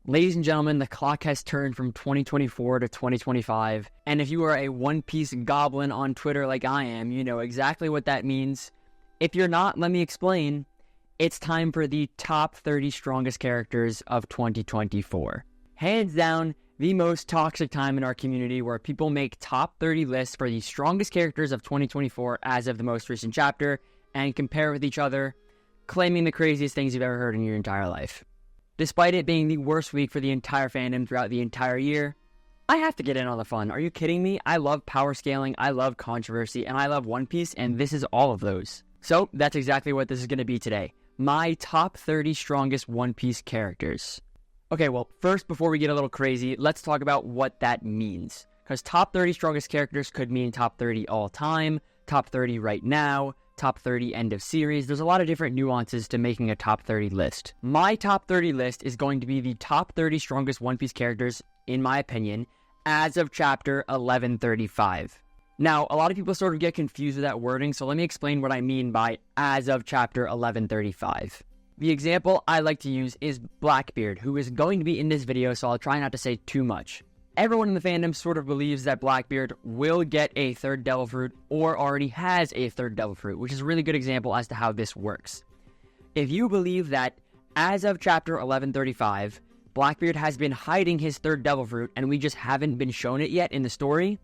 Ladies and gentlemen, the clock has turned from 2024 to 2025, and if you are a One Piece goblin on Twitter like I am, you know exactly what that means. If you're not, let me explain. It's time for the top 30 strongest characters of 2024. Hands down, the most toxic time in our community where people make top 30 lists for the strongest characters of 2024 as of the most recent chapter and compare with each other, claiming the craziest things you've ever heard in your entire life. Despite it being the worst week for the entire fandom throughout the entire year, I have to get in on the fun. Are you kidding me? I love power scaling, I love controversy, and I love One Piece, and this is all of those. So that's exactly what this is going to be today. My top 30 strongest One Piece characters. Okay, well, first, before we get a little crazy, let's talk about what that means. Because top 30 strongest characters could mean top 30 all time, top 30 right now, top 30 end of series. There's a lot of different nuances to making a top 30 list. My top 30 list is going to be the top 30 strongest One Piece characters, in my opinion, as of chapter 1135. Now, a lot of people sort of get confused with that wording, so let me explain what I mean by as of chapter 1135. The example I like to use is Blackbeard, who is going to be in this video, so I'll try not to say too much. Everyone in the fandom sort of believes that Blackbeard will get a third Devil Fruit or already has a third Devil Fruit, which is a really good example as to how this works. If you believe that as of chapter 1135, Blackbeard has been hiding his third Devil Fruit and we just haven't been shown it yet in the story,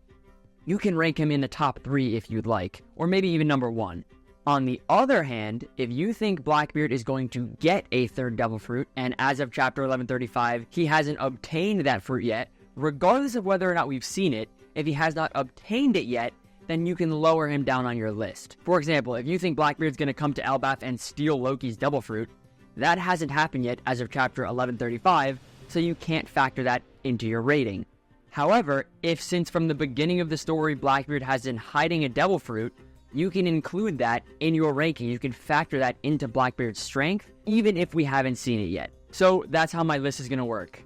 you can rank him in the top 3 if you'd like, or maybe even number 1. On the other hand, if you think Blackbeard is going to get a third Devil Fruit, and as of chapter 1135, he hasn't obtained that fruit yet, regardless of whether or not we've seen it, if he has not obtained it yet, then you can lower him down on your list. For example, if you think Blackbeard's going to come to Elbaf and steal Loki's Devil Fruit, that hasn't happened yet as of chapter 1135, so you can't factor that into your rating. However, if since from the beginning of the story Blackbeard has been hiding a Devil Fruit, you can include that in your ranking. You can factor that into Blackbeard's strength, even if we haven't seen it yet. So that's how my list is going to work.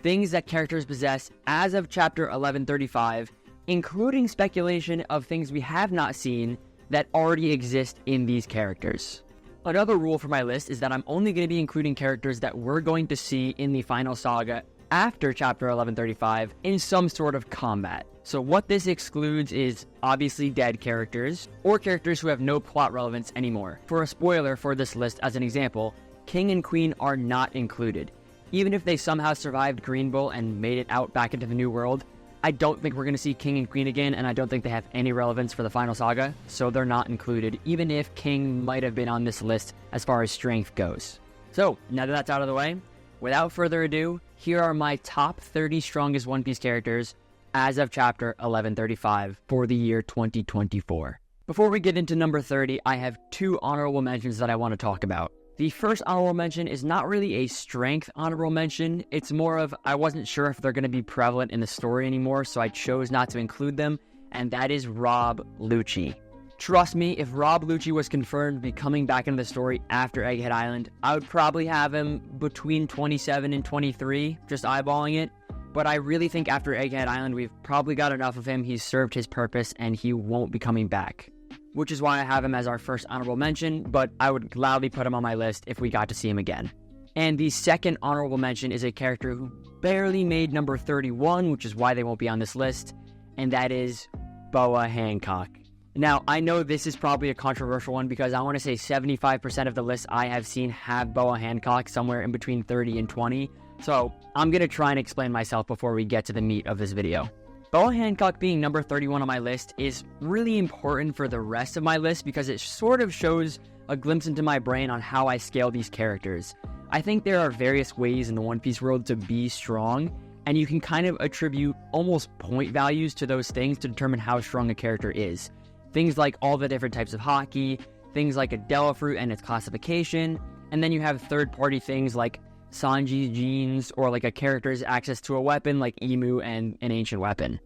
Things that characters possess as of chapter 1135, including speculation of things we have not seen that already exist in these characters. Another rule for my list is that I'm only going to be including characters that we're going to see in the final saga after chapter 1135 in some sort of combat. So what this excludes is obviously dead characters, or characters who have no plot relevance anymore. For a spoiler for this list as an example, King and Queen are not included. Even if they somehow survived Green Bull and made it out back into the New World, I don't think we're going to see King and Queen again, and I don't think they have any relevance for the final saga, so they're not included, even if King might have been on this list as far as strength goes. So, now that that's out of the way, without further ado, here are my top 30 strongest One Piece characters as of chapter 1135 for the year 2024. Before we get into number 30, I have 2 honorable mentions that I want to talk about. The first honorable mention is not really a strength honorable mention. It's more of, I wasn't sure if they're going to be prevalent in the story anymore, so I chose not to include them, and that is Rob Lucci. Trust me, if Rob Lucci was confirmed to be coming back into the story after Egghead Island, I would probably have him between 27 and 23, just eyeballing it. But I really think after Egghead Island, we've probably got enough of him. He's served his purpose, and he won't be coming back. Which is why I have him as our first honorable mention, but I would gladly put him on my list if we got to see him again. And the second honorable mention is a character who barely made number 31, which is why they won't be on this list, and that is Boa Hancock. Now, I know this is probably a controversial one because I want to say 75% of the lists I have seen have Boa Hancock somewhere in between 30 and 20, so I'm going to try and explain myself before we get to the meat of this video. Boa Hancock being number 31 on my list is really important for the rest of my list because it sort of shows a glimpse into my brain on how I scale these characters. I think there are various ways in the One Piece world to be strong, and you can kind of attribute almost point values to those things to determine how strong a character is. Things like all the different types of haki, things like a Devil Fruit and its classification, and then you have third-party things like Sanji's genes, or like a character's access to a weapon like Emu and an ancient weapon.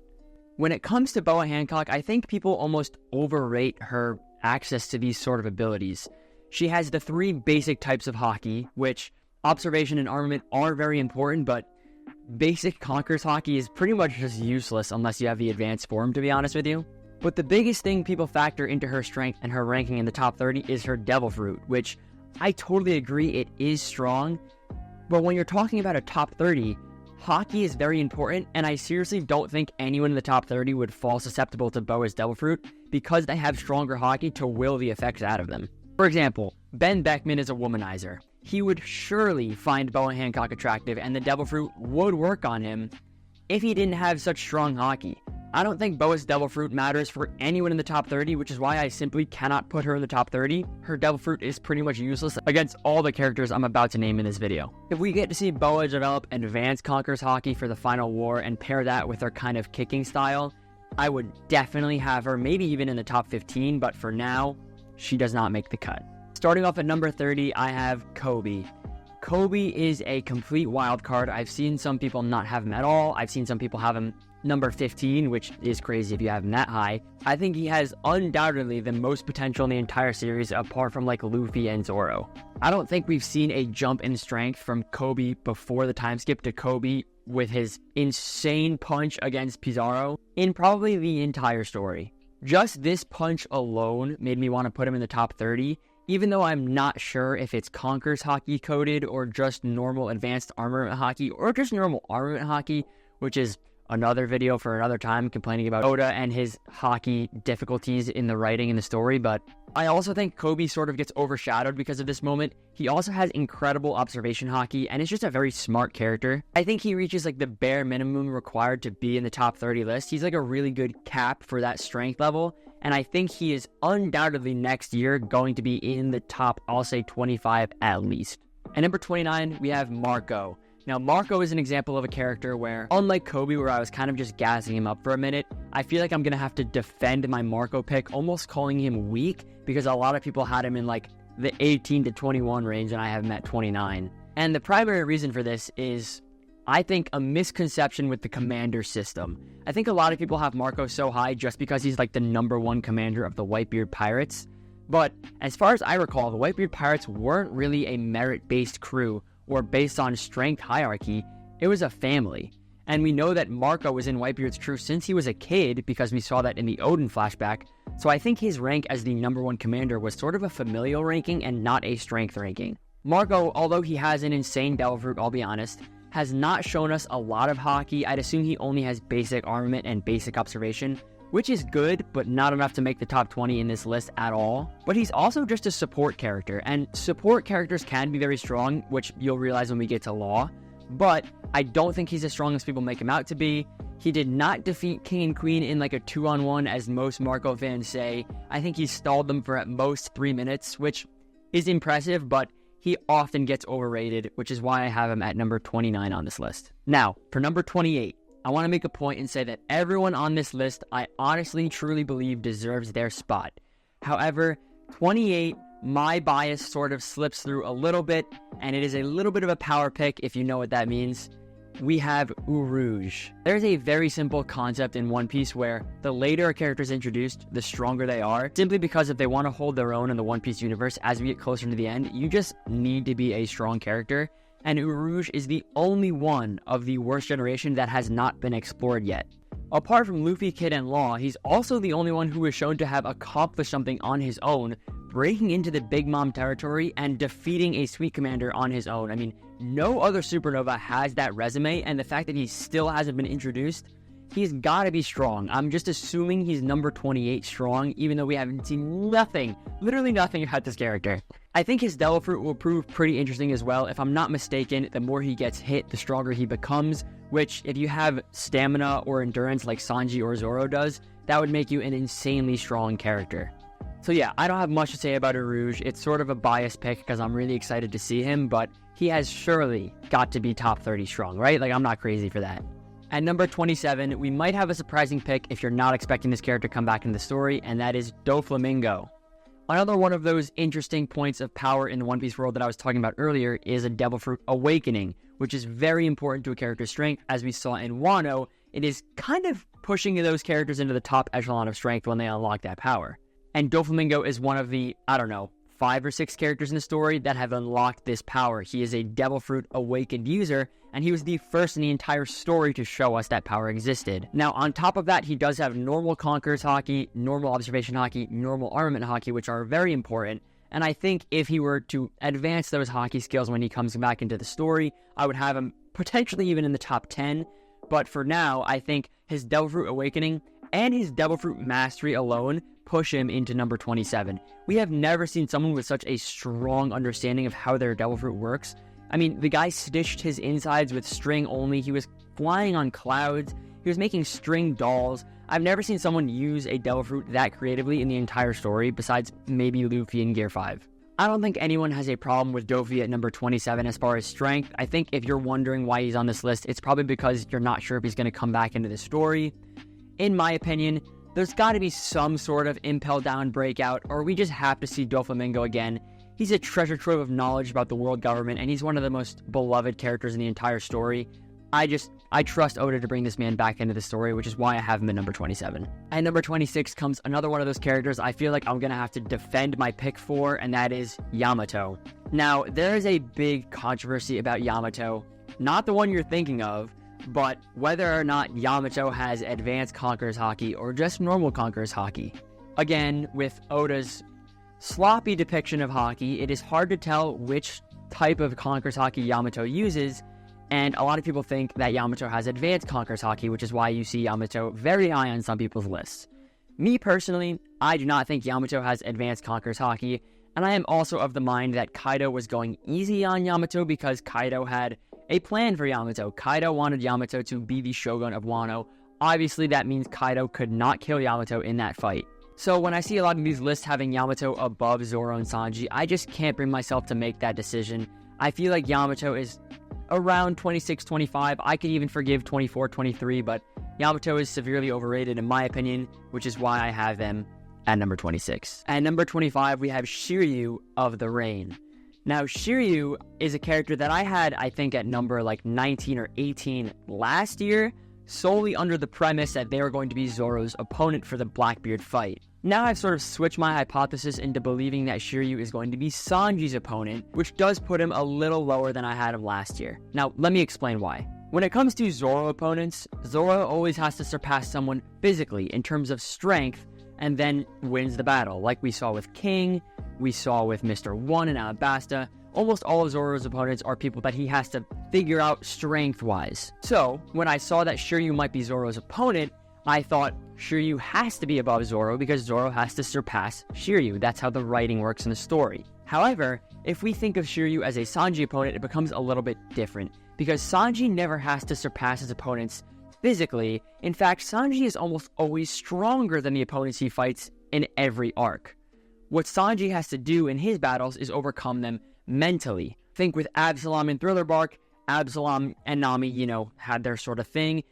When it comes to Boa Hancock, I think people almost overrate her access to these sort of abilities. She has the 3 basic types of haki, which observation and armament are very important, but basic Conqueror's haki is pretty much just useless unless you have the advanced form, to be honest with you. But the biggest thing people factor into her strength and her ranking in the top 30 is her Devil Fruit, which I totally agree it is strong, But when you're talking about a top 30, Haki is very important, and I seriously don't think anyone in the top 30 would fall susceptible to Boa's Devil Fruit because they have stronger Haki to will the effects out of them. For example, Ben Beckman is a womanizer. He would surely find Boa Hancock attractive, and the Devil Fruit would work on him if he didn't have such strong Haki. I don't think Boa's Devil Fruit matters for anyone in the top 30, which is why I simply cannot put her in the top 30. Her Devil Fruit is pretty much useless against all the characters I'm about to name in this video. If we get to see Boa develop advanced Conqueror's Haki for the final war and pair that with her kind of kicking style, I would definitely have her, maybe even in the top 15, but for now, she does not make the cut. Starting off at number 30, I have Kobe. Kobe is a complete wild card. I've seen some people not have him at all. I've seen some people have him number 15, which is crazy if you have him that high. I think he has undoubtedly the most potential in the entire series apart from like Luffy and Zoro. I don't think we've seen a jump in strength from Kobe before the time skip to Kobe with his insane punch against Pizarro in probably the entire story. Just this punch alone made me want to put him in the top 30, even though I'm not sure if it's Conqueror's Haki coded or just normal advanced armament Haki or just normal armament Haki, which is another video for another time, complaining about Oda and his Haki difficulties in the writing and the story. But I also think Kobe sort of gets overshadowed because of this moment. He also has incredible observation Haki and is just a very smart character. I think he reaches like the bare minimum required to be in the top 30 list. He's like a really good cap for that strength level, and I think he is undoubtedly next year going to be in the top, I'll say 25 at least. At number 29, we have Marco. Now, Marco is an example of a character where, unlike Kobe, where I was kind of just gassing him up for a minute, I feel like I'm going to have to defend my Marco pick, almost calling him weak, because a lot of people had him in like the 18 to 21 range, and I have him at 29. And the primary reason for this is, I think, a misconception with the commander system. I think a lot of people have Marco so high just because he's like the #1 commander of the Whitebeard Pirates. But as far as I recall, the Whitebeard Pirates weren't really a merit-based crew or based on strength hierarchy. It was a family. And we know that Marco was in Whitebeard's crew since he was a kid because we saw that in the Odin flashback. So I think his rank as the #1 commander was sort of a familial ranking and not a strength ranking. Marco, although he has an insane Devil Fruit, I'll be honest, has not shown us a lot of Haki. I'd assume he only has basic armament and basic observation, which is good, but not enough to make the top 20 in this list at all. But he's also just a support character, and support characters can be very strong, which you'll realize when we get to Law, but I don't think he's as strong as people make him out to be. He did not defeat King and Queen in like a 2-on-1 as most Marco fans say. I think he stalled them for at most 3 minutes, which is impressive, but he often gets overrated, which is why I have him at number 29 on this list. Now, for number 28, I want to make a point and say that everyone on this list, I honestly, truly believe deserves their spot. However, 28, my bias sort of slips through a little bit, and it is a little bit of a power pick if you know what that means. We have Urouge. There's a very simple concept in One Piece where the later a character is introduced, the stronger they are, simply because if they want to hold their own in the One Piece universe as we get closer to the end, you just need to be a strong character. And Urouge is the only one of the worst generation that has not been explored yet. Apart from Luffy, Kid, and Law, he's also the only one who is shown to have accomplished something on his own, breaking into the Big Mom territory and defeating a Sweet Commander on his own. I mean, no other supernova has that resume, and the fact that he still hasn't been introduced, he's got to be strong. I'm just assuming he's number 28 strong, even though we haven't seen nothing, literally nothing about this character. I think his Devil Fruit will prove pretty interesting as well. If I'm not mistaken, the more he gets hit, the stronger he becomes, which if you have stamina or endurance like Sanji or Zoro does, that would make you an insanely strong character. So yeah, I don't have much to say about Urouge. It's sort of a biased pick because I'm really excited to see him, but he has surely got to be top 30 strong, right? Like, I'm not crazy for that. At number 27, we might have a surprising pick if you're not expecting this character to come back in the story, and that is Doflamingo. Another one of those interesting points of power in the One Piece world that I was talking about earlier is a Devil Fruit Awakening, which is very important to a character's strength. As we saw in Wano, it is kind of pushing those characters into the top echelon of strength when they unlock that power. And Doflamingo is one of the, 5 or 6 characters in the story that have unlocked this power. He is a Devil Fruit Awakened user, and he was the first in the entire story to show us that power existed. Now, on top of that, he does have normal Conqueror's Haki, normal Observation Haki, normal Armament Haki, which are very important, And I think if he were to advance those hockey skills when he comes back into the story, I would have him potentially even in the top 10. But for now, I think his Devil Fruit Awakening and his Devil Fruit Mastery alone push him into number 27. We have never seen someone with such a strong understanding of how their Devil Fruit works. I mean, the guy stitched his insides with string only. He was flying on clouds. He was making string dolls. I've never seen someone use a Devil Fruit that creatively in the entire story, besides maybe Luffy in Gear 5. I don't think anyone has a problem with Dofi at number 27 as far as strength. I think if you're wondering why he's on this list, it's probably because you're not sure if he's going to come back into the story. In my opinion, there's got to be some sort of Impel Down breakout, or we just have to see Doflamingo again. He's a treasure trove of knowledge about the world government, and he's one of the most beloved characters in the entire story. I trust Oda to bring this man back into the story, which is why I have him at number 27. At number 26 comes another one of those characters I feel like I'm going to have to defend my pick for, and that is Yamato. Now, there is a big controversy about Yamato, not the one you're thinking of, but whether or not Yamato has advanced Conqueror's Haki or just normal Conqueror's Haki. Again, with Oda's sloppy depiction of Haki, it is hard to tell which type of Conqueror's Haki Yamato uses, and a lot of people think that Yamato has advanced Conqueror's Haki, which is why you see Yamato very high on some people's lists. Me personally, I do not think Yamato has advanced Conqueror's Haki, and I am also of the mind that Kaido was going easy on Yamato because Kaido had a plan for Yamato. Kaido wanted Yamato to be the Shogun of Wano. Obviously, that means Kaido could not kill Yamato in that fight. So when I see a lot of these lists having Yamato above Zoro and Sanji, I just can't bring myself to make that decision. I feel like Yamato is around 26, 25. I could even forgive 24, 23, but Yamato is severely overrated in my opinion, which is why I have them at number 26. At number 25, we have Shiryu of the Rain. Now, Shiryu is a character that I had, I think, at number like 19 or 18 last year, solely under the premise that they were going to be Zoro's opponent for the Blackbeard fight. Now I've sort of switched my hypothesis into believing that Shiryu is going to be Sanji's opponent, which does put him a little lower than I had him last year. Now, let me explain why. When it comes to Zoro opponents, Zoro always has to surpass someone physically in terms of strength, and then wins the battle, like we saw with King, we saw with Mr. One and Alabasta. Almost all of Zoro's opponents are people that he has to figure out strength-wise. So, when I saw that Shiryu might be Zoro's opponent, I thought Shiryu has to be above Zoro because Zoro has to surpass Shiryu. That's how the writing works in the story. However, if we think of Shiryu as a Sanji opponent, it becomes a little bit different, because Sanji never has to surpass his opponents physically. In fact, Sanji is almost always stronger than the opponents he fights in every arc. What Sanji has to do in his battles is overcome them mentally. Think with Absalom in Thriller Bark, Absalom and Nami, had their sort of thing.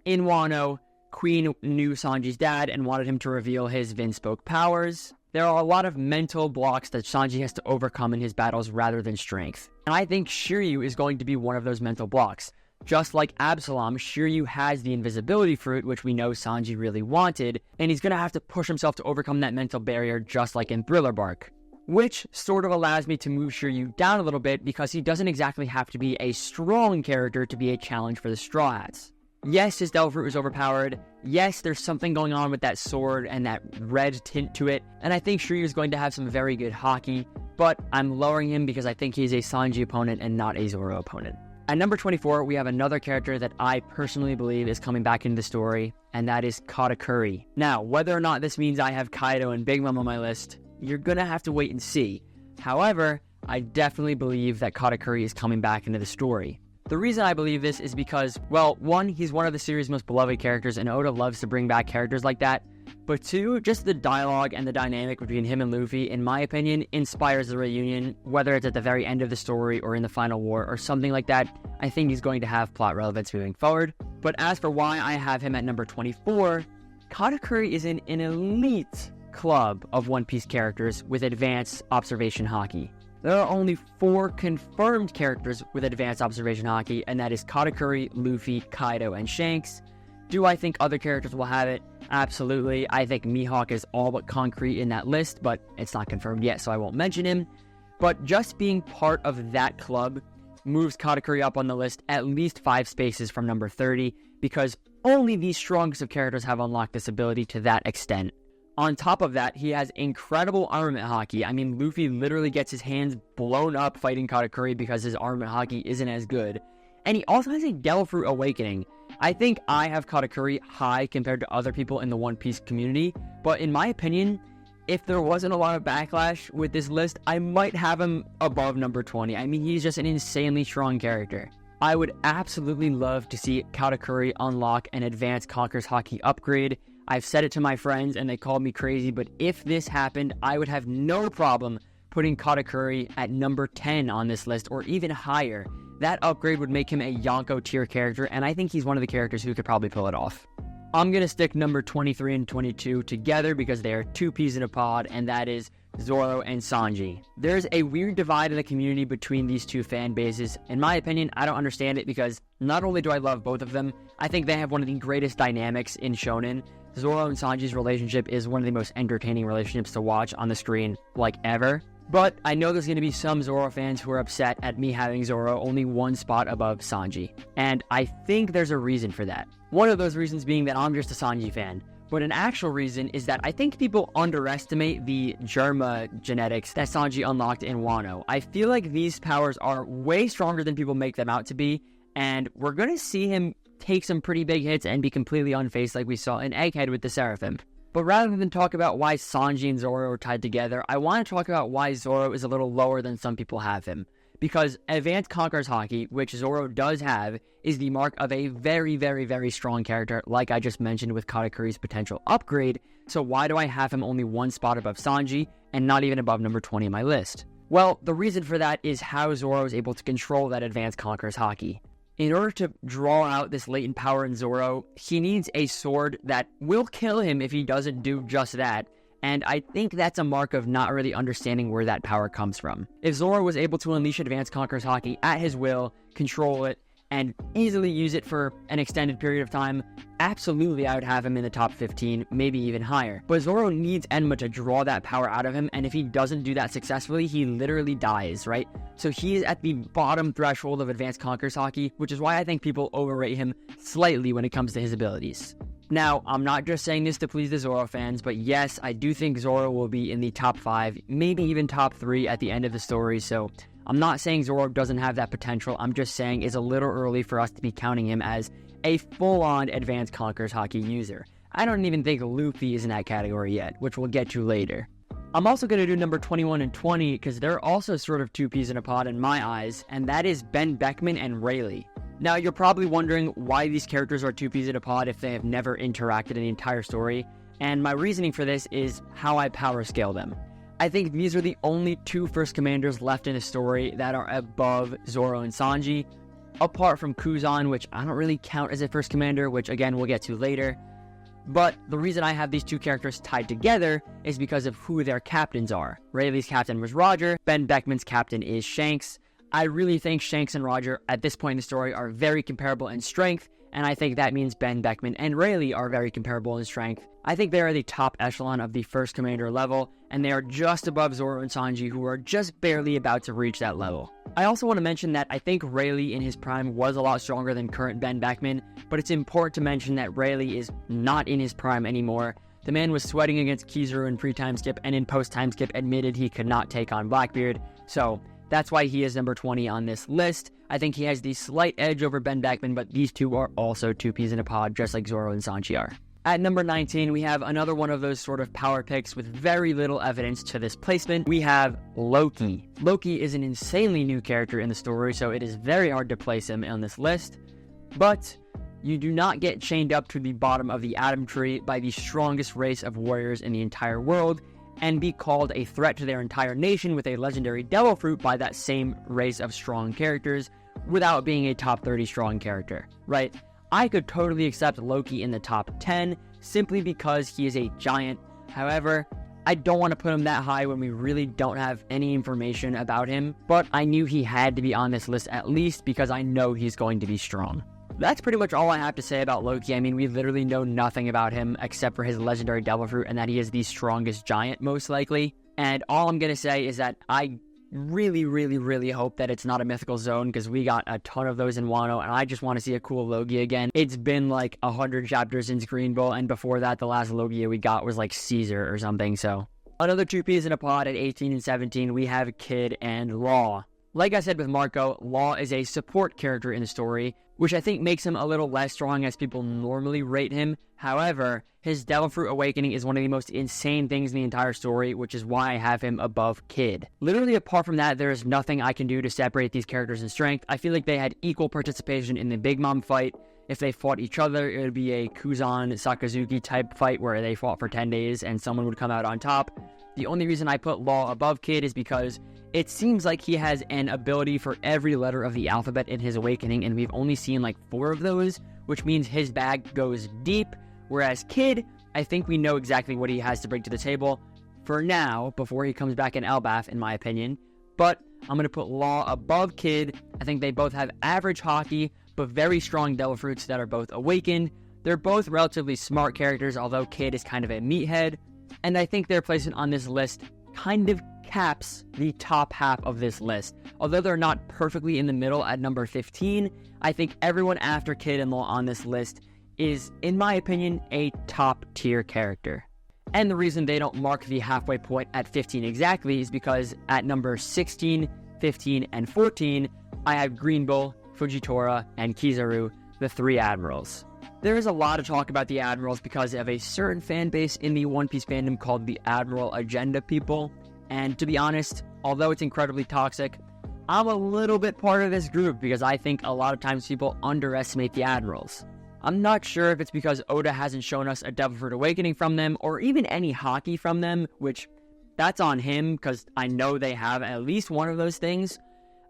In Wano, Queen knew Sanji's dad and wanted him to reveal his Vinspoke powers. There are a lot of mental blocks that Sanji has to overcome in his battles rather than strength. And I think Shiryu is going to be one of those mental blocks. Just like Absalom, Shiryu has the invisibility fruit, which we know Sanji really wanted, and he's going to have to push himself to overcome that mental barrier just like in Thriller Bark. Which sort of allows me to move Shiryu down a little bit because he doesn't exactly have to be a strong character to be a challenge for the Straw Hats. Yes, his Devil Fruit is overpowered. Yes, there's something going on with that sword and that red tint to it. And I think Shiryu is going to have some very good Haki. But I'm lowering him because I think he's a Sanji opponent and not a Zoro opponent. At number 24, we have another character that I personally believe is coming back into the story. And that is Katakuri. Now, whether or not this means I have Kaido and Big Mom on my list, you're gonna have to wait and see. However, I definitely believe that Katakuri is coming back into the story. The reason I believe this is because, well, one, he's one of the series' most beloved characters, and Oda loves to bring back characters like that. But two, just the dialogue and the dynamic between him and Luffy, in my opinion, inspires the reunion, whether it's at the very end of the story or in the final war or something like that. I think he's going to have plot relevance moving forward. But as for why I have him at number 24, Katakuri is in an elite club of One Piece characters with advanced observation Haki. There are only 4 confirmed characters with advanced observation Haki, and that is Katakuri, Luffy, Kaido, and Shanks. Do I think other characters will have it? Absolutely. I think Mihawk is all but concrete in that list, but it's not confirmed yet, so I won't mention him. But just being part of that club moves Katakuri up on the list at least 5 spaces from number 30, because only the strongest of characters have unlocked this ability to that extent. On top of that, he has incredible armament haki. I mean, Luffy literally gets his hands blown up fighting Katakuri because his armament haki isn't as good. And he also has a Devil Fruit Awakening. I think I have Katakuri high compared to other people in the One Piece community, but in my opinion, if there wasn't a lot of backlash with this list, I might have him above number 20. I mean, he's just an insanely strong character. I would absolutely love to see Katakuri unlock an Advanced Conqueror's Haki upgrade. I've said it to my friends and they called me crazy, but if this happened, I would have no problem putting Katakuri at number 10 on this list or even higher. That upgrade would make him a Yonko tier character, and I think he's one of the characters who could probably pull it off. I'm going to stick number 23 and 22 together because they are two peas in a pod, and that is Zoro and Sanji. There's a weird divide in the community between these two fan bases. In my opinion, I don't understand it because not only do I love both of them, I think they have one of the greatest dynamics in Shonen. Zoro and Sanji's relationship is one of the most entertaining relationships to watch on the screen, like ever. But I know there's going to be some Zoro fans who are upset at me having Zoro only one spot above Sanji. And I think there's a reason for that. One of those reasons being that I'm just a Sanji fan. But an actual reason is that I think people underestimate the Germa genetics that Sanji unlocked in Wano. I feel like these powers are way stronger than people make them out to be. And we're going to see him take some pretty big hits and be completely unfazed like we saw in Egghead with the Seraphim. But rather than talk about why Sanji and Zoro are tied together, I want to talk about why Zoro is a little lower than some people have him. Because Advanced Conqueror's Haki, which Zoro does have, is the mark of a very, very, very strong character, like I just mentioned with Katakuri's potential upgrade. So why do I have him only one spot above Sanji, and not even above number 20 on my list? Well, the reason for that is how Zoro is able to control that Advanced Conqueror's Haki. In order to draw out this latent power in Zoro, he needs a sword that will kill him if he doesn't do just that, and I think that's a mark of not really understanding where that power comes from. If Zoro was able to unleash Advanced Conqueror's Haki at his will, control it, and easily use it for an extended period of time, absolutely I would have him in the top 15, maybe even higher. But Zoro needs Enma to draw that power out of him, and if he doesn't do that successfully, he literally dies, right? So he is at the bottom threshold of Advanced Conqueror's Haki, which is why I think people overrate him slightly when it comes to his abilities. Now, I'm not just saying this to please the Zoro fans, but yes, I do think Zoro will be in the top 5, maybe even top 3 at the end of the story, so I'm not saying Zoro doesn't have that potential, I'm just saying it's a little early for us to be counting him as a full-on Advanced Conqueror's Haki user. I don't even think Luffy is in that category yet, which we'll get to later. I'm also going to do number 21 and 20 because they're also sort of two peas in a pod in my eyes, and that is Ben Beckman and Rayleigh. Now, you're probably wondering why these characters are two peas in a pod if they have never interacted in the entire story, and my reasoning for this is how I power scale them. I think these are the only two first commanders left in the story that are above Zoro and Sanji, apart from Kuzan, which I don't really count as a first commander, which again we'll get to later. But the reason I have these two characters tied together is because of who their captains are. Rayleigh's captain was Roger, Ben Beckman's captain is Shanks. I really think Shanks and Roger at this point in the story are very comparable in strength, and I think that means Ben Beckman and Rayleigh are very comparable in strength. I think they are the top echelon of the first commander level, and they are just above Zoro and Sanji, who are just barely about to reach that level. I also want to mention that I think Rayleigh in his prime was a lot stronger than current Ben Beckman, but it's important to mention that Rayleigh is not in his prime anymore. The man was sweating against Kizaru in pre-time skip, and in post-time skip admitted he could not take on Blackbeard, so that's why he is number 20 on this list. I think he has the slight edge over Ben Beckman, but these two are also two peas in a pod, just like Zoro and Sanji are. At number 19, we have another one of those sort of power picks with very little evidence to this placement. We have Loki. Loki is an insanely new character in the story, so it is very hard to place him on this list. But you do not get chained up to the bottom of the Atom Tree by the strongest race of warriors in the entire world and be called a threat to their entire nation with a legendary Devil Fruit by that same race of strong characters without being a top 30 strong character, right? I could totally accept Loki in the top 10 simply because he is a giant. However, I don't want to put him that high when we really don't have any information about him, but I knew he had to be on this list at least because I know he's going to be strong. That's pretty much all I have to say about Loki. I mean, we literally know nothing about him except for his legendary Devil Fruit and that he is the strongest giant, most likely. And all I'm going to say is that I really, really, really hope that it's not a mythical zone, because we got a ton of those in Wano, and I just want to see a cool Logia again. It's been like 100 chapters since Green Bull, and before that, the last Logia we got was like Caesar or something, so. Another two peas in a pod at 18 and 17, we have Kid and Law. Like I said with Marco, Law is a support character in the story, which I think makes him a little less strong as people normally rate him. However, his Devil Fruit Awakening is one of the most insane things in the entire story, which is why I have him above Kid. Literally, apart from that, there is nothing I can do to separate these characters in strength. I feel like they had equal participation in the Big Mom fight. If they fought each other, it would be a Kuzan-Sakazuki type fight where they fought for 10 days and someone would come out on top. The only reason I put Law above Kid is because it seems like he has an ability for every letter of the alphabet in his awakening, and we've only seen like 4 of those, which means his bag goes deep, whereas Kid, I think we know exactly what he has to bring to the table for now, before he comes back in Elbaf, in my opinion. But I'm going to put Law above Kid. I think they both have average hockey, but very strong Devil Fruits that are both awakened. They're both relatively smart characters, although Kid is kind of a meathead, and I think their placement on this list kind of caps the top half of this list. Although they're not perfectly in the middle at number 15, I think everyone after Kid and Law on this list is, in my opinion, a top tier character. And the reason they don't mark the halfway point at 15 exactly is because at number 16, 15, and 14, I have Green Bull, Fujitora, and Kizaru, the 3 admirals. There is a lot of talk about the admirals because of a certain fan base in the One Piece fandom called the Admiral Agenda people. And to be honest, although it's incredibly toxic, I'm a little bit part of this group because I think a lot of times people underestimate the admirals. I'm not sure if it's because Oda hasn't shown us a Devil Fruit Awakening from them or even any hockey from them, which that's on him because I know they have at least one of those things.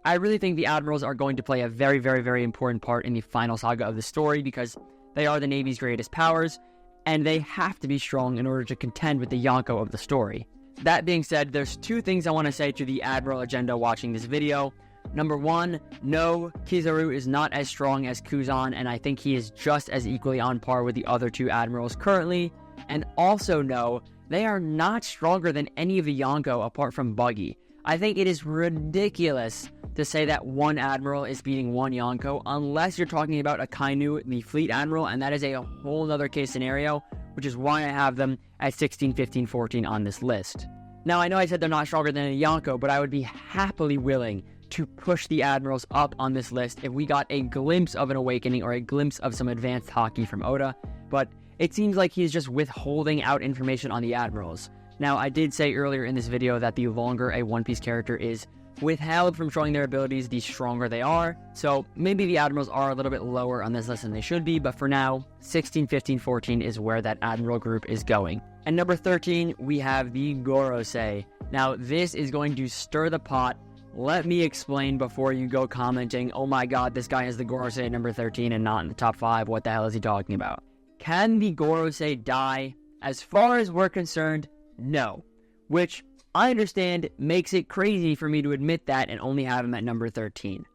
I really think the admirals are going to play a very, very, very important part in the final saga of the story because they are the Navy's greatest powers, and they have to be strong in order to contend with the Yonko of the story. That being said, there's 2 things I want to say to the Admiral Agenda watching this video. Number 1, no, Kizaru is not as strong as Kuzan, and I think he is just as equally on par with the other 2 admirals currently. And also no, they are not stronger than any of the Yonko apart from Buggy. I think it is ridiculous to say that one admiral is beating one Yonko unless you're talking about Akainu, the fleet admiral, and that is a whole other case scenario, which is why I have them at 16, 15, 14 on this list. Now, I know I said they're not stronger than a Yonko, but I would be happily willing to push the admirals up on this list if we got a glimpse of an awakening or a glimpse of some advanced hockey from Oda, but it seems like he's just withholding out information on the admirals. Now, I did say earlier in this video that the longer a One Piece character is withheld from showing their abilities, the stronger they are. So maybe the admirals are a little bit lower on this list than they should be, but for now, 16, 15, 14 is where that admiral group is going. And number 13, we have the Gorosei. Now, this is going to stir the pot. Let me explain before you go commenting, oh my god, this guy has the Gorosei at number 13 and not in the top 5. What the hell is he talking about? Can the Gorosei die? As far as we're concerned, no. Which I understand makes it crazy for me to admit that and only have him at number 13.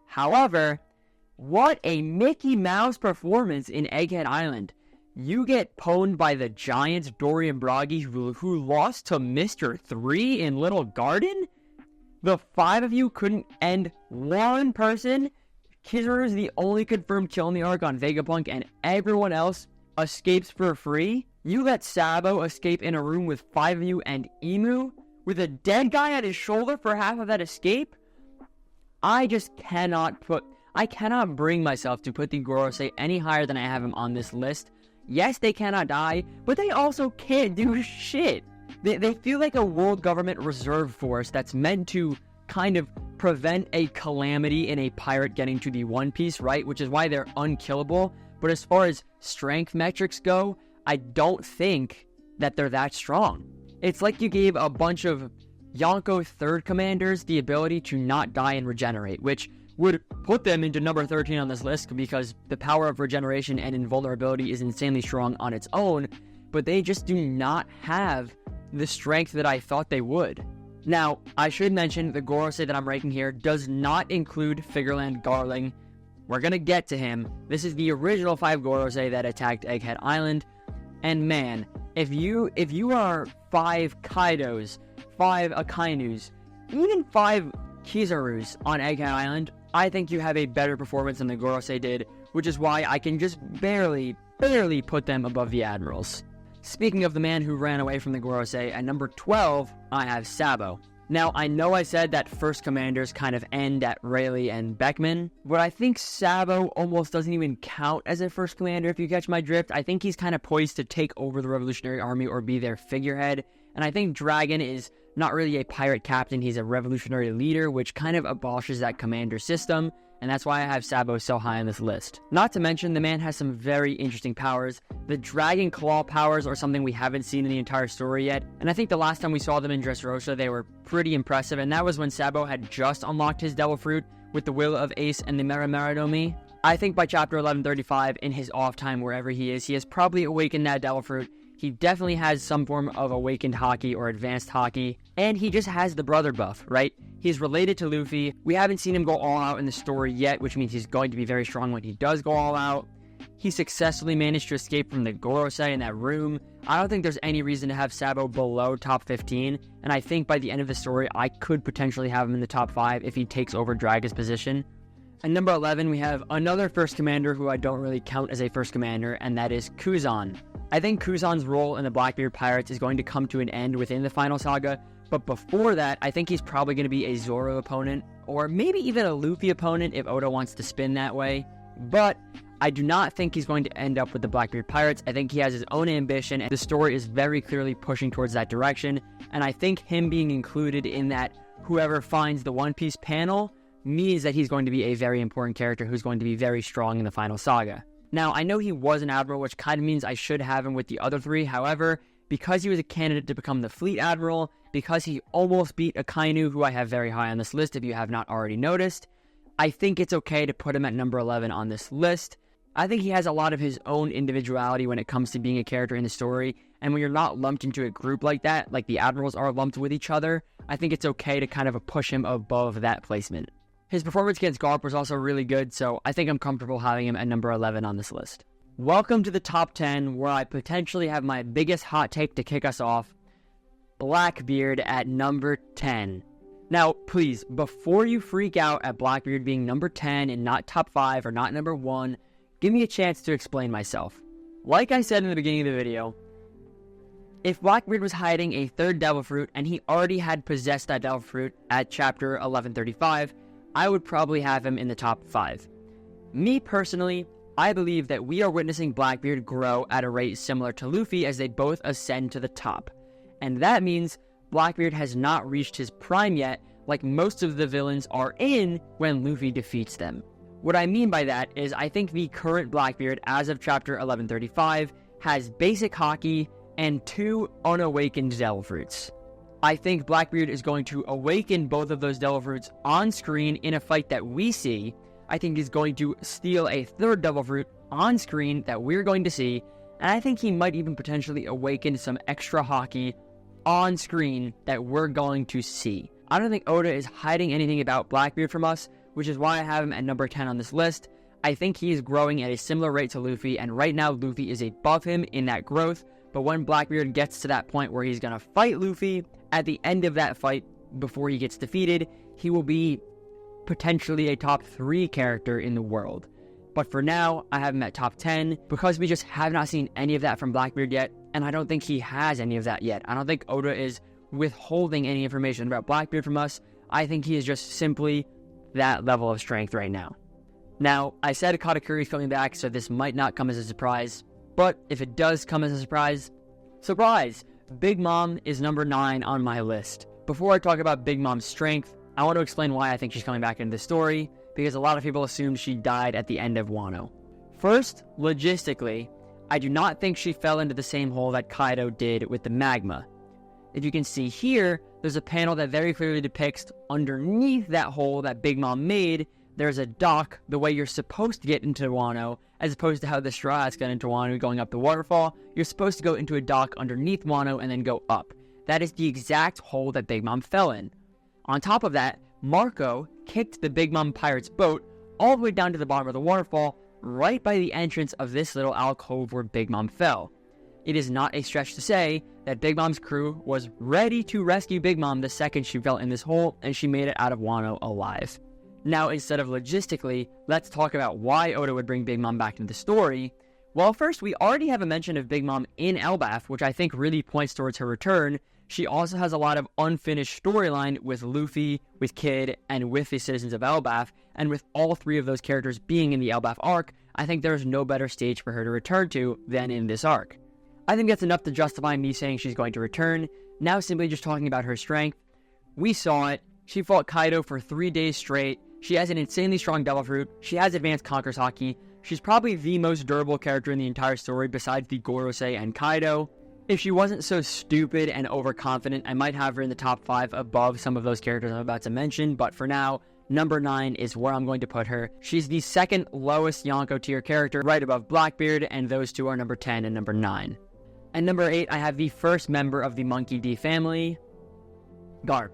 However, what a Mickey Mouse performance in Egghead Island. You get pwned by the giant Dorian Bragi who lost to Mr. 3 in Little Garden? The 5 of you couldn't end one person? Kizaru is the only confirmed kill in the arc on Vegapunk and everyone else escapes for free? You let Sabo escape in a room with 5 of you and Emu? With a dead guy at his shoulder for half of that escape? I cannot bring myself to put the Gorosei any higher than I have him on this list. Yes, they cannot die, but they also can't do shit. They feel like a world government reserve force that's meant to kind of prevent a calamity in a pirate getting to the One Piece, right? Which is why they're unkillable. But as far as strength metrics go, I don't think that they're that strong. It's like you gave a bunch of Yonko 3rd commanders the ability to not die and regenerate, which would put them into number 13 on this list because the power of regeneration and invulnerability is insanely strong on its own, but they just do not have the strength that I thought they would. Now, I should mention the Gorosei that I'm ranking here does not include Figureland Garling. We're gonna get to him. This is the original 5 Gorosei that attacked Egghead Island. And man, if you are 5 Kaidos, 5 Akainus, even 5 Kizarus on Egghead Island, I think you have a better performance than the Gorosei did, which is why I can just barely put them above the Admirals. Speaking of the man who ran away from the Gorosei, at number 12, I have Sabo. Now, I know I said that first commanders kind of end at Rayleigh and Beckman, but I think Sabo almost doesn't even count as a first commander, if you catch my drift. I think he's kind of poised to take over the Revolutionary Army or be their figurehead, and I think Dragon is not really a pirate captain, he's a revolutionary leader, which kind of abolishes that commander system, and that's why I have Sabo so high on this list. Not to mention, the man has some very interesting powers. The Dragon Claw powers are something we haven't seen in the entire story yet, and I think the last time we saw them in Dressrosa, they were pretty impressive, and that was when Sabo had just unlocked his Devil Fruit with the Will of Ace and the Mera no Mi. I think by chapter 1135, in his off time wherever he has probably awakened that Devil Fruit. He definitely has some form of awakened Haki or advanced Haki, and he just has the brother buff, right? He's related to Luffy. We haven't seen him go all out in the story yet, which means he's going to be very strong when he does go all out. He successfully managed to escape from the Gorosei in that room. I don't think there's any reason to have Sabo below top 15, and I think by the end of the story, I could potentially have him in the top 5 if he takes over Dragon's position. At number 11, we have another first commander who I don't really count as a first commander, and that is Kuzan. I think Kuzan's role in the Blackbeard Pirates is going to come to an end within the final saga, but before that, I think he's probably going to be a Zoro opponent, or maybe even a Luffy opponent if Oda wants to spin that way. But I do not think he's going to end up with the Blackbeard Pirates. I think he has his own ambition, and the story is very clearly pushing towards that direction, and I think him being included in that whoever finds the One Piece panel means that he's going to be a very important character who's going to be very strong in the final saga. Now, I know he was an admiral, which kind of means I should have him with the other 3. However, because he was a candidate to become the fleet admiral, because he almost beat Akainu, who I have very high on this list if you have not already noticed, I think it's okay to put him at number 11 on this list. I think he has a lot of his own individuality when it comes to being a character in the story, and when you're not lumped into a group like that, like the admirals are lumped with each other, I think it's okay to kind of push him above that placement. His performance against Garp was also really good, so I think I'm comfortable having him at number 11 on this list. Welcome to the top 10, where I potentially have my biggest hot take to kick us off, Blackbeard at number 10. Now, please, before you freak out at Blackbeard being number 10 and not top 5 or not number 1, give me a chance to explain myself. Like I said in the beginning of the video, if Blackbeard was hiding a 3rd Devil Fruit and he already had possessed that Devil Fruit at chapter 1135, I would probably have him in the top 5. Me personally, I believe that we are witnessing Blackbeard grow at a rate similar to Luffy as they both ascend to the top. And that means Blackbeard has not reached his prime yet, like most of the villains are in when Luffy defeats them. What I mean by that is I think the current Blackbeard as of chapter 1135 has basic Haki and 2 unawakened Devil Fruits. I think Blackbeard is going to awaken both of those Devil Fruits on screen in a fight that we see. I think he's going to steal a 3rd Devil Fruit on screen that we're going to see, and I think he might even potentially awaken some extra Haki on screen that we're going to see. I don't think Oda is hiding anything about Blackbeard from us, which is why I have him at number 10 on this list. I think he is growing at a similar rate to Luffy, and right now Luffy is above him in that growth, but when Blackbeard gets to that point where he's going to fight Luffy, at the end of that fight, before he gets defeated, he will be potentially a top 3 character in the world. But for now, I have him at top 10, because we just have not seen any of that from Blackbeard yet, and I don't think he has any of that yet. I don't think Oda is withholding any information about Blackbeard from us. I think he is just simply that level of strength right now. Now, I said Katakuri is coming back, so this might not come as a surprise, but if it does come as a surprise, Big Mom is number 9 on my list. Before I talk about Big Mom's strength, I want to explain why I think she's coming back into the story, because a lot of people assumed she died at the end of Wano. First, logistically, I do not think she fell into the same hole that Kaido did with the magma. If you can see here, there's a panel that very clearly depicts underneath that hole that Big Mom made, there's a dock the way you're supposed to get into Wano, as opposed to how the Straw Hats got into Wano going up the waterfall. You're supposed to go into a dock underneath Wano and then go up. That is the exact hole that Big Mom fell in. On top of that, Marco kicked the Big Mom pirate's boat all the way down to the bottom of the waterfall, right by the entrance of this little alcove where Big Mom fell. it is not a stretch to say that Big Mom's crew was ready to rescue Big Mom the second she fell in this hole, and she made it out of Wano alive. Now, instead of logistically, let's talk about why Oda would bring Big Mom back into the story. Well, first, we already have a mention of Big Mom in Elbaf, which I think really points towards her return. She also has a lot of unfinished storyline with Luffy, with Kid, and with the citizens of Elbaf, and with all three of those characters being in the Elbaf arc, I think there's no better stage for her to return to than in this arc. I think that's enough to justify me saying she's going to return. Now, simply just talking about her strength. We saw it. She fought Kaido for 3 days straight. She has an insanely strong Devil Fruit. She has advanced Conqueror's Haki. She's probably the most durable character in the entire story besides the Gorosei and Kaido. If she wasn't so stupid and overconfident, I might have her in the top 5 above some of those characters I'm about to mention, but for now, number 9 is where I'm going to put her. She's the second lowest Yonko tier character, right above Blackbeard, and those two are number 10 and number 9. And number 8, I have the first member of the Monkey D family, Garp.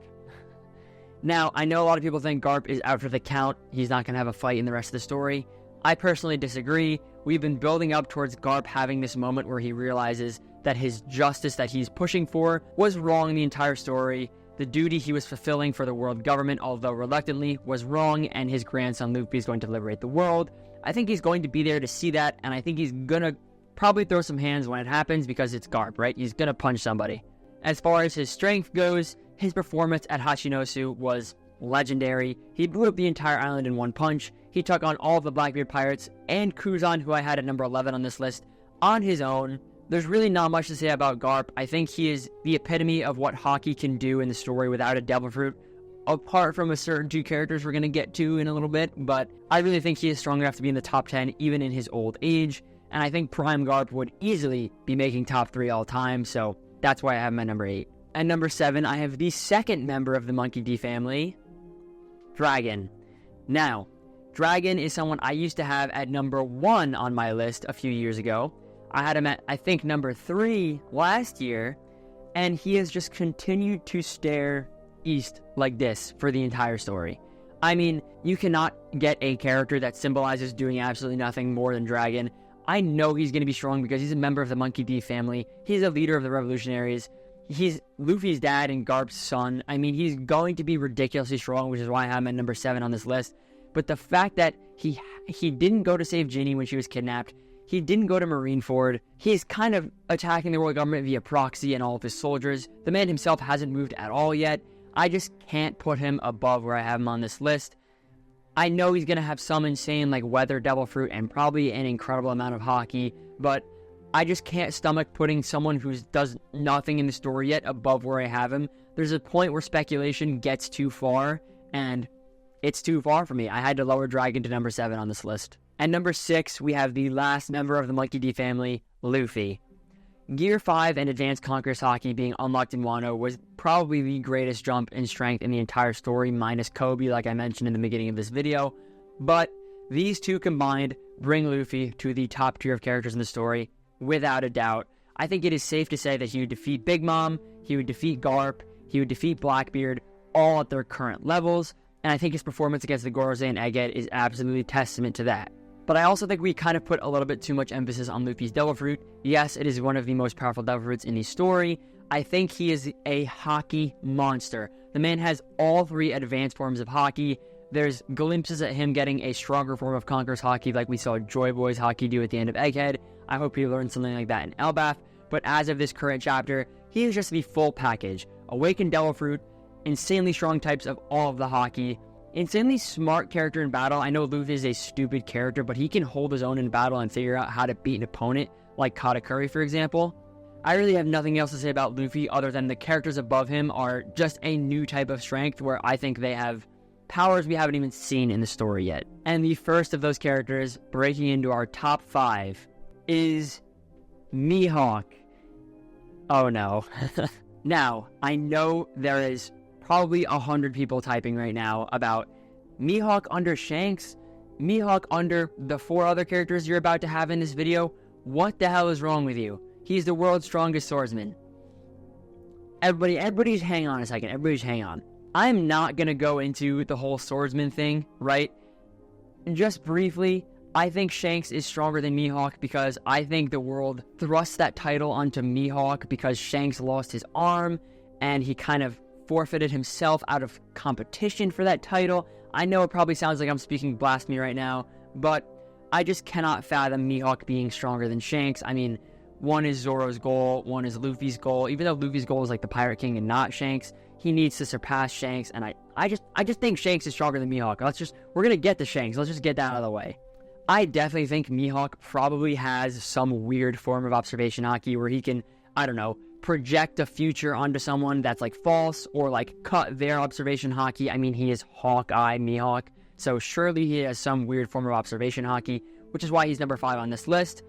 Now, I know a lot of people think Garp is out for the count. He's not going to have a fight in the rest of the story. I personally disagree. We've been building up towards Garp having this moment where he realizes that his justice that he's pushing for was wrong in the entire story. The duty he was fulfilling for the world government, although reluctantly, was wrong, and his grandson Luffy is going to liberate the world. I think he's going to be there to see that, and I think he's going to probably throw some hands when it happens because it's Garp, right? He's going to punch somebody. As far as his strength goes, his performance at Hachinosu was legendary. He blew up the entire island in one punch. He took on all of the Blackbeard pirates and Cruzon, who I had at number 11 on this list, on his own. There's really not much to say about Garp. I think he is the epitome of what Haki can do in the story without a Devil Fruit, apart from a certain 2 characters we're going to get to in a little bit, but I really think he is strong enough to be in the top 10 even in his old age, and I think Prime Garp would easily be making top 3 all time, so that's why I have him at number 8. At number 7, I have the second member of the Monkey D family, Dragon. Now, Dragon is someone I used to have at number 1 on my list a few years ago. I had him at, I think, number 3 last year, and he has just continued to stare east like this for the entire story. I mean, you cannot get a character that symbolizes doing absolutely nothing more than Dragon. I know he's going to be strong because he's a member of the Monkey D family. He's a leader of the revolutionaries. He's Luffy's dad and Garp's son. I mean, he's going to be ridiculously strong, which is why I have him at number 7 on this list. But the fact that he didn't go to save Ginny when she was kidnapped, he didn't go to Marineford, he's kind of attacking the world government via proxy and all of his soldiers. The man himself hasn't moved at all yet. I just can't put him above where I have him on this list. I know he's going to have some insane, like, Weather Devil Fruit and probably an incredible amount of Haki, but I just can't stomach putting someone who does nothing in the story yet above where I have him. There's a point where speculation gets too far, and it's too far for me. I had to lower Dragon to number 7 on this list. At number 6, we have the last member of the Monkey D family, Luffy. Gear 5 and Advanced Conqueror's Haki being unlocked in Wano was probably the greatest jump in strength in the entire story, minus Kobe, like I mentioned in the beginning of this video. But these two combined bring Luffy to the top tier of characters in the story, without a doubt. I think it is safe to say that he would defeat Big Mom, he would defeat Garp, he would defeat Blackbeard, all at their current levels, and I think his performance against the Gorosei and Egghead is absolutely testament to that. But I also think we kind of put a little bit too much emphasis on Luffy's Devil Fruit. Yes, it is one of the most powerful Devil Fruits in the story. I think he is a Haki monster. The man has all 3 advanced forms of Haki. There's glimpses at him getting a stronger form of Conqueror's Haki like we saw Joy Boy's Haki do at the end of Egghead. I hope he learned something like that in Elbaf. But as of this current chapter, he is just the full package. Awakened Devil Fruit, insanely strong types of all of the Haki, insanely smart character in battle. I know Luffy is a stupid character, but he can hold his own in battle and figure out how to beat an opponent, like Katakuri, for example. I really have nothing else to say about Luffy other than the characters above him are just a new type of strength where I think they have powers we haven't even seen in the story yet. And the first of those characters breaking into our top 5 is Mihawk. Oh no. Now, I know there is probably 100 people typing right now about Mihawk under Shanks, Mihawk under the 4 other characters you're about to have in this video. What the hell is wrong with you? He's the world's strongest swordsman. Everybody's hang on a second. Everybody's hang on. I'm not gonna go into the whole swordsman thing, right? Just briefly, I think Shanks is stronger than Mihawk because I think the world thrusts that title onto Mihawk because Shanks lost his arm and he kind of forfeited himself out of competition for that title. I know it probably sounds like I'm speaking blasphemy right now, but I just cannot fathom Mihawk being stronger than Shanks. I mean, one is Zoro's goal, one is Luffy's goal. Even though Luffy's goal is like the Pirate King and not Shanks, he needs to surpass Shanks, and I just think Shanks is stronger than Mihawk. We're gonna get to Shanks. Let's just get that out of the way. I definitely think Mihawk probably has some weird form of observation haki where he can, I don't know, project a future onto someone that's like false or like cut their observation haki. I mean, he is Hawkeye Mihawk, so surely he has some weird form of observation haki, which is why he's number 5 on this list.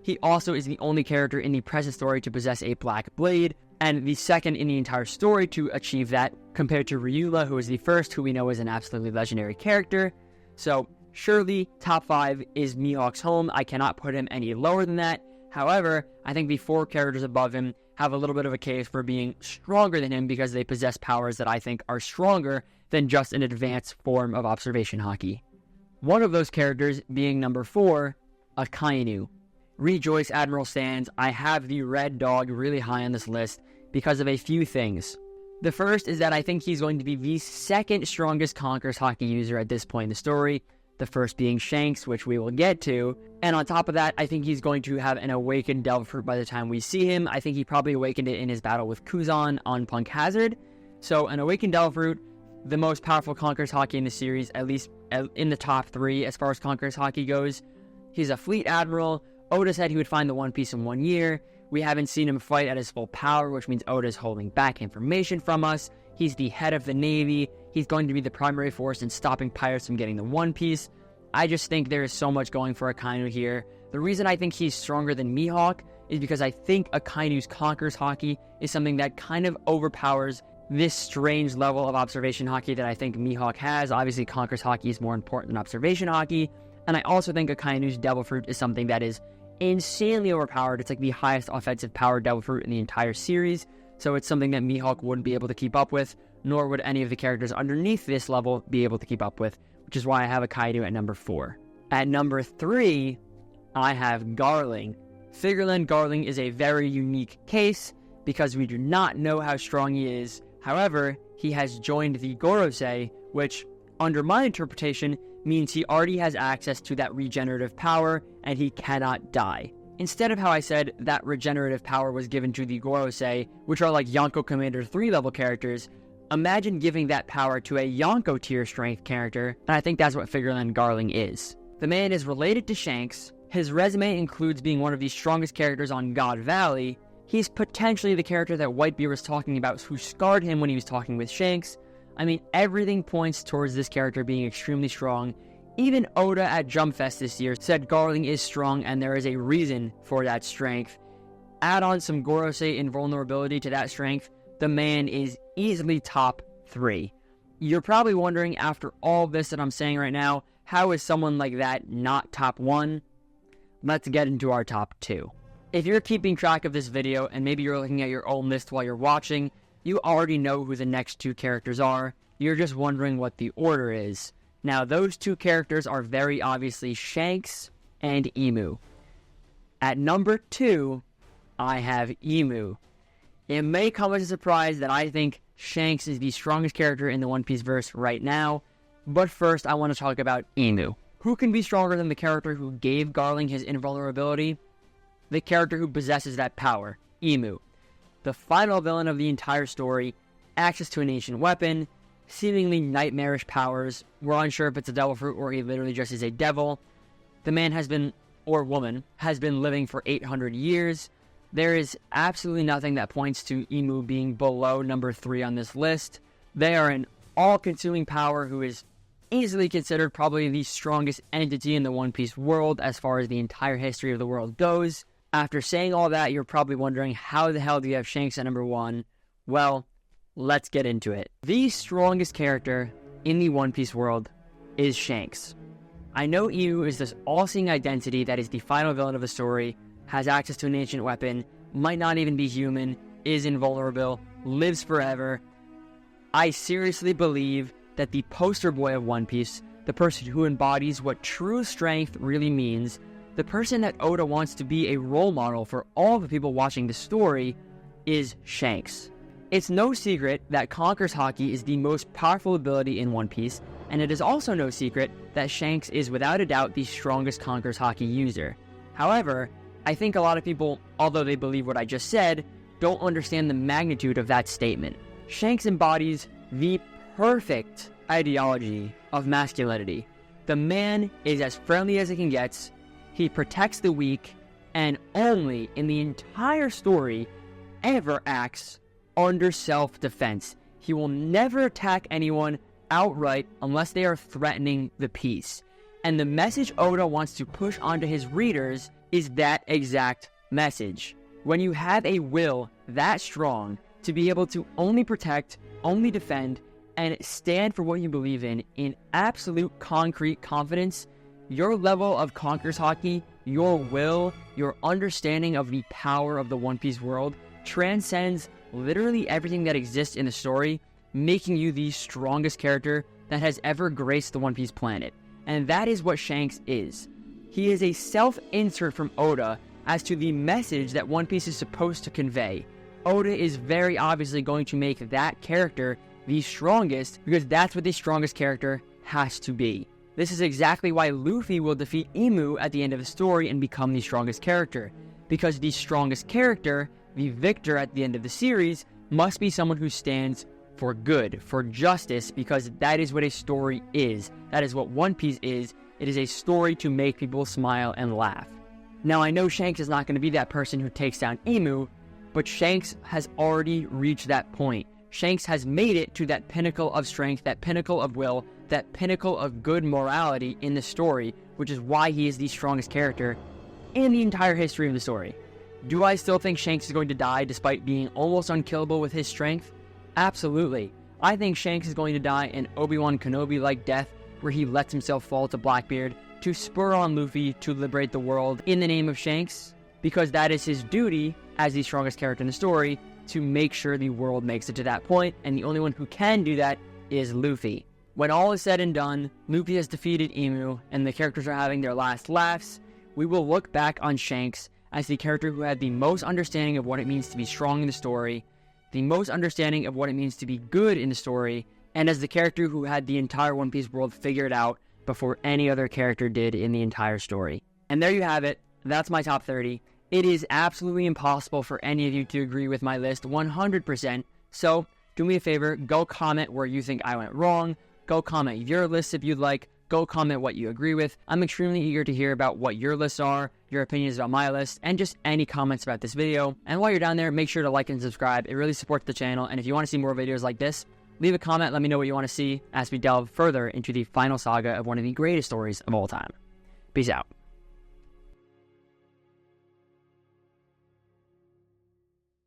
He also is the only character in the present story to possess a black blade, and the second in the entire story to achieve that, compared to Ryula, who is the first, who we know is an absolutely legendary character. So surely top 5 is Mihawk's home. I cannot put him any lower than that. However, I think the 4 characters above him have a little bit of a case for being stronger than him because they possess powers that I think are stronger than just an advanced form of observation haki. One of those characters being number 4, Akainu. Rejoice, Admiral Sans. I have the Red Dog really high on this list because of a few things. The first is that I think he's going to be the second strongest Conqueror's Haki user at this point in the story, the first being Shanks, which we will get to. And on top of that, I think he's going to have an awakened Devil Fruit by the time we see him. I think he probably awakened it in his battle with Kuzan on Punk Hazard. So an awakened Devil Fruit, the most powerful Conqueror's Haki in the series, at least in the top 3 as far as Conqueror's Haki goes. He's a fleet admiral. Oda said he would find the One Piece in 1 year. We haven't seen him fight at his full power, which means Oda's holding back information from us. He's the head of the Navy. He's going to be the primary force in stopping pirates from getting the One Piece. I just think there is so much going for Akainu here. The reason I think he's stronger than Mihawk is because I think Akainu's Conqueror's Haki is something that kind of overpowers this strange level of observation haki that I think Mihawk has. Obviously, Conqueror's Haki is more important than observation haki. And I also think Akainu's Devil Fruit is something that is insanely overpowered. It's like the highest offensive power Devil Fruit in the entire series, so it's something that Mihawk wouldn't be able to keep up with, nor would any of the characters underneath this level be able to keep up with, which is why I have Akainu at number 4. At number 3, I have Garling. Figureland Garling is a very unique case because we do not know how strong he is. However, he has joined the Gorosei, which, under my interpretation, means he already has access to that regenerative power, and he cannot die. Instead of how I said that regenerative power was given to the Gorosei, which are like Yonko Commander 3 level characters, imagine giving that power to a Yonko tier strength character, and I think that's what Figureland Garling is. The man is related to Shanks, his resume includes being one of the strongest characters on God Valley, he's potentially the character that Whitebeard was talking about who scarred him when he was talking with Shanks. I mean, everything points towards this character being extremely strong. Even Oda at Jump Fest this year said Garling is strong and there is a reason for that strength. Add on some Gorosei invulnerability to that strength, the man is easily top 3. You're probably wondering, after all this that I'm saying right now, how is someone like that not top 1? Let's get into our top 2. If you're keeping track of this video and maybe you're looking at your own list while you're watching, you already know who the next 2 characters are. You're just wondering what the order is. Now, those 2 characters are very obviously Shanks and Imu. At number 2, I have Imu. It may come as a surprise that I think Shanks is the strongest character in the One Piece verse right now, but first I want to talk about Imu. Who can be stronger than the character who gave Garling his invulnerability? The character who possesses that power, Imu. The final villain of the entire story, access to an ancient weapon, seemingly nightmarish powers. We're unsure if it's a devil fruit or he literally just is a devil. The man has been, or woman, has been living for 800 years. There is absolutely nothing that points to Imu being below number 3 on this list. They are an all-consuming power who is easily considered probably the strongest entity in the One Piece world as far as the entire history of the world goes. After saying all that, you're probably wondering, how the hell do you have Shanks at number 1? Well, let's get into it. The strongest character in the One Piece world is Shanks. I know Imu is this all-seeing identity that is the final villain of the story, has access to an ancient weapon, might not even be human, is invulnerable, lives forever. I seriously believe that the poster boy of One Piece, the person who embodies what true strength really means, the person that Oda wants to be a role model for all the people watching the story, is Shanks. It's no secret that Conqueror's Haki is the most powerful ability in One Piece, and it is also no secret that Shanks is without a doubt the strongest Conqueror's Haki user. However, I think a lot of people, although they believe what I just said, don't understand the magnitude of that statement. Shanks embodies the perfect ideology of masculinity. The man is as friendly as it can get, he protects the weak, and only in the entire story ever acts under self-defense. He will never attack anyone outright unless they are threatening the peace. And the message Oda wants to push onto his readers is that exact message. When you have a will that strong to be able to only protect, only defend, and stand for what you believe in absolute concrete confidence, your level of Conqueror's Haki, your will, your understanding of the power of the One Piece world transcends literally everything that exists in the story, making you the strongest character that has ever graced the One Piece planet. And that is what Shanks is. He is a self-insert from Oda as to the message that One Piece is supposed to convey. Oda is very obviously going to make that character the strongest because that's what the strongest character has to be. This is exactly why Luffy will defeat Imu at the end of the story and become the strongest character. Because the strongest character, the victor at the end of the series, must be someone who stands for good, for justice, because that is what a story is. That is what One Piece is. It is a story to make people smile and laugh. Now, I know Shanks is not going to be that person who takes down Imu, but Shanks has already reached that point. Shanks has made it to that pinnacle of strength, that pinnacle of will, that pinnacle of good morality in the story, which is why he is the strongest character in the entire history of the story. Do I still think Shanks is going to die despite being almost unkillable with his strength? Absolutely. I think Shanks is going to die an Obi-Wan Kenobi-like death where he lets himself fall to Blackbeard to spur on Luffy to liberate the world in the name of Shanks, because that is his duty as the strongest character in the story, to make sure the world makes it to that point, and the only one who can do that is Luffy. When all is said and done, Luffy has defeated Imu, and the characters are having their last laughs, we will look back on Shanks as the character who had the most understanding of what it means to be strong in the story, the most understanding of what it means to be good in the story, and as the character who had the entire One Piece world figured out before any other character did in the entire story. And there you have it. That's my top 30. It is absolutely impossible for any of you to agree with my list 100%, so do me a favor, go comment where you think I went wrong, go comment your list if you'd like, go comment what you agree with. I'm extremely eager to hear about what your lists are, your opinions about my list, and just any comments about this video. And while you're down there, make sure to like and subscribe. It really supports the channel, and if you want to see more videos like this, leave a comment, let me know what you want to see as we delve further into the final saga of one of the greatest stories of all time. Peace out.